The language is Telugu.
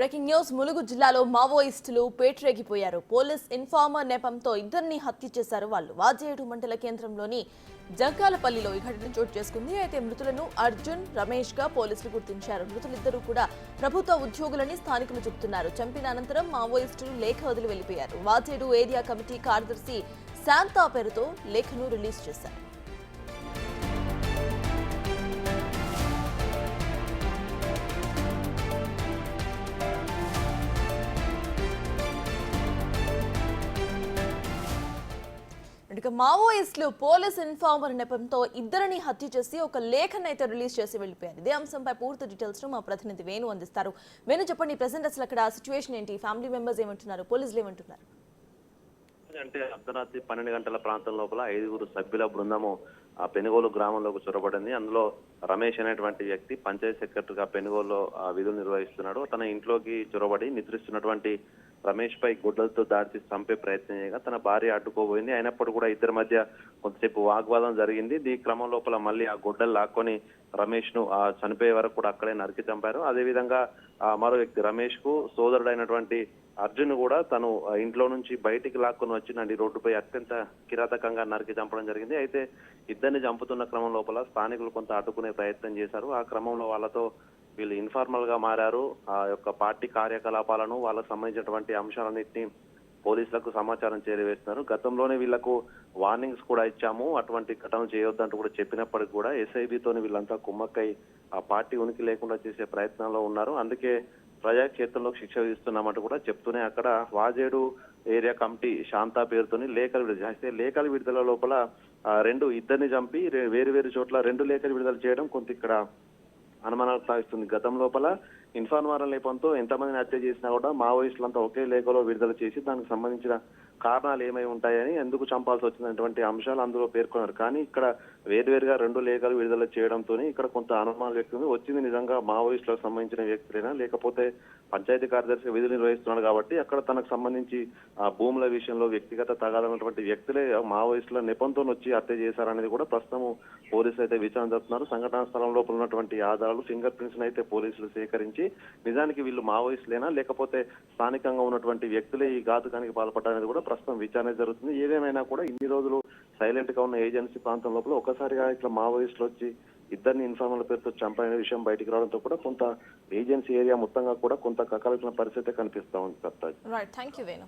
బ్రేకింగ్ న్యూస్ ములుగు జిల్లాలో మావోయిస్టులు పేట్రేగిపోయారు. పోలీస్ ఇన్ఫార్మర్ నెపంతో ఇద్దరిని హత్య చేశారు. వాళ్ళు వాజేడు మండల కేంద్రంలోని జంకాలపల్లిలో ఈ ఘటన చోటు చేసుకుంది. అయితే మృతులను అర్జున్, రమేష్ గా పోలీసులు గుర్తించారు. మృతులిద్దరూ కూడా ప్రభుత్వ ఉద్యోగులని స్థానికులు చెబుతున్నారు. చంపిన అనంతరం మావోయిస్టులు లేఖ వదిలి వెళ్లిపోయారు. వాజేడు ఏరియా కమిటీ కార్యదర్శి శాంతా పేరుతో లేఖను రిలీజ్ చేశారు. మావోయిస్టులు పోలీస్ ఇన్ఫార్మర్ నెపంతో ఇద్దరిని హత్య చేసి ఒక లేఖను అయితే రిలీజ్ చేసి వెళ్లిపోయారు. ఇదే అంశంపై పూర్తి డీటెయిల్స్ మా ప్రతినిధి వేణు అందిస్తారు. వేణు, చెప్పండి, ప్రెసెంట్ అసలు అక్కడ సిచ్యువేషన్ ఏంటి? ఫ్యామిలీ మెంబర్స్ ఏమంటున్నారు, పోలీసులు ఏమంటున్నారు? అంటే అర్ధరాత్రి 12 గంటల ప్రాంతం లోపల 5 సభ్యుల బృందము ఆ పెనుగోలు గ్రామంలోకి చొరబడింది. అందులో రమేష్ అనేటువంటి వ్యక్తి పంచాయత్ సెక్రటరీగా పెనుగోలులో విధులు నిర్వహిస్తున్నాడు. తన ఇంట్లోకి చొరబడి నిద్రిస్తున్నటువంటి రమేష్ పై గుడ్డలతో దాడి చంపే ప్రయత్నం చేయగా తన భార్య అడ్డుకోబోయింది. అయినప్పుడు కూడా ఇద్దరి మధ్య కొంతసేపు వాగ్వాదం జరిగింది. ఈ క్రమం లోపల మళ్ళీ ఆ గుడ్డలు లాక్కొని రమేష్ ను చనిపోయే వరకు కూడా అక్కడే నరికి చంపారు. అదేవిధంగా మరో వ్యక్తి రమేష్ కు సోదరుడైనటువంటి అర్జున్ కూడా తను ఇంట్లో నుంచి బయటికి లాక్కొని వచ్చి రోడ్డుపై అత్యంత కిరాతకంగా నరికి చంపడం జరిగింది. అయితే ఇద్దరిని చంపుతున్న క్రమం లోపల స్థానికులు కొంత అడ్డుకునే ప్రయత్నం చేశారు. ఆ క్రమంలో వాళ్ళతో వీళ్ళు ఇన్ఫార్మల్ గా మారారు. ఆ యొక్క పార్టీ కార్యకలాపాలను వాళ్ళకు సంబంధించినటువంటి అంశాలన్నింటినీ పోలీసులకు సమాచారం చేరవేస్తున్నారు. గతంలోనే వీళ్లకు వార్నింగ్స్ కూడా ఇచ్చాము, అటువంటి ఘటనలు చేయొద్దంటూ కూడా చెప్పినప్పటికీ కూడా ఎస్ఐబితోని వీళ్ళంతా కుమ్మక్కై ఆ పార్టీ ఉనికి లేకుండా చేసే ప్రయత్నంలో ఉన్నారు. అందుకే ప్రజాక్షేత్రంలో శిక్ష విధిస్తున్నామంటూ కూడా చెప్తూనే అక్కడ వాజేడు ఏరియా కమిటీ శాంతా పేరుతోని లేఖలు విడుదల చేస్తే లేఖల విడుదల లోపల ఇద్దరిని చంపి వేరు చోట్ల 2 లేఖలు విడుదల చేయడం కొంత ఇక్కడ అనుమానాలు సాగిస్తుంది. గతం లోపల ఇన్ఫార్మర్ లేపంతో ఎంతమందిని హత్య చేసినా కూడా మావోయిస్టులంతా ఒకే లేఖలో విడుదల చేసి దానికి సంబంధించిన కారణాలు ఏమై ఉంటాయని, ఎందుకు చంపాల్సి వచ్చినటువంటి అంశాలు అందులో పేర్కొన్నారు. కానీ ఇక్కడ వేరువేరుగా 2 లేఖలు విడుదల చేయడంతో ఇక్కడ కొంత అనుమానం వ్యక్తం వచ్చింది. నిజంగా మావోయిస్టులకు సంబంధించిన వ్యక్తులైనా లేకపోతే పంచాయతీ కార్యదర్శి విధులు నిర్వహిస్తున్నాడు కాబట్టి అక్కడ తనకు సంబంధించి ఆ భూముల విషయంలో వ్యక్తిగత తగాదన్నటువంటి వ్యక్తులే మావోయిస్టుల నెపంతో వచ్చి హత్య చేశారనేది కూడా ప్రస్తుతం పోలీసులు అయితే విచారణ జరుపుతున్నారు. సంఘటనా స్థలం లోపల ఉన్నటువంటి ఆధారాలు, ఫింగర్ ప్రింట్స్ అయితే పోలీసులు సేకరించి నిజానికి వీళ్ళు మావోయిస్టులేనా లేకపోతే స్థానికంగా ఉన్నటువంటి వ్యక్తులే ఈ ఘాతుకానికి పాల్పడ్డారనేది కూడా ప్రస్తుతం విచారణ జరుగుతుంది. ఏదేమైనా కూడా ఇన్ని రోజులు సైలెంట్ గా ఉన్న ఏజెన్సీ ప్రాంతం లోపల ఒకసారిగా ఇట్లా మావోయిస్టులు వచ్చి ఇద్దరిని ఇన్ఫార్మర్ల పేరుతో చంపైన విషయం బయటికి రావడంతో కూడా కొంత ఏజెన్సీ ఏరియా మొత్తంగా కూడా కొంత కకలించిన పరిస్థితి కనిపిస్తా ఉంది. Right, thank you Venu.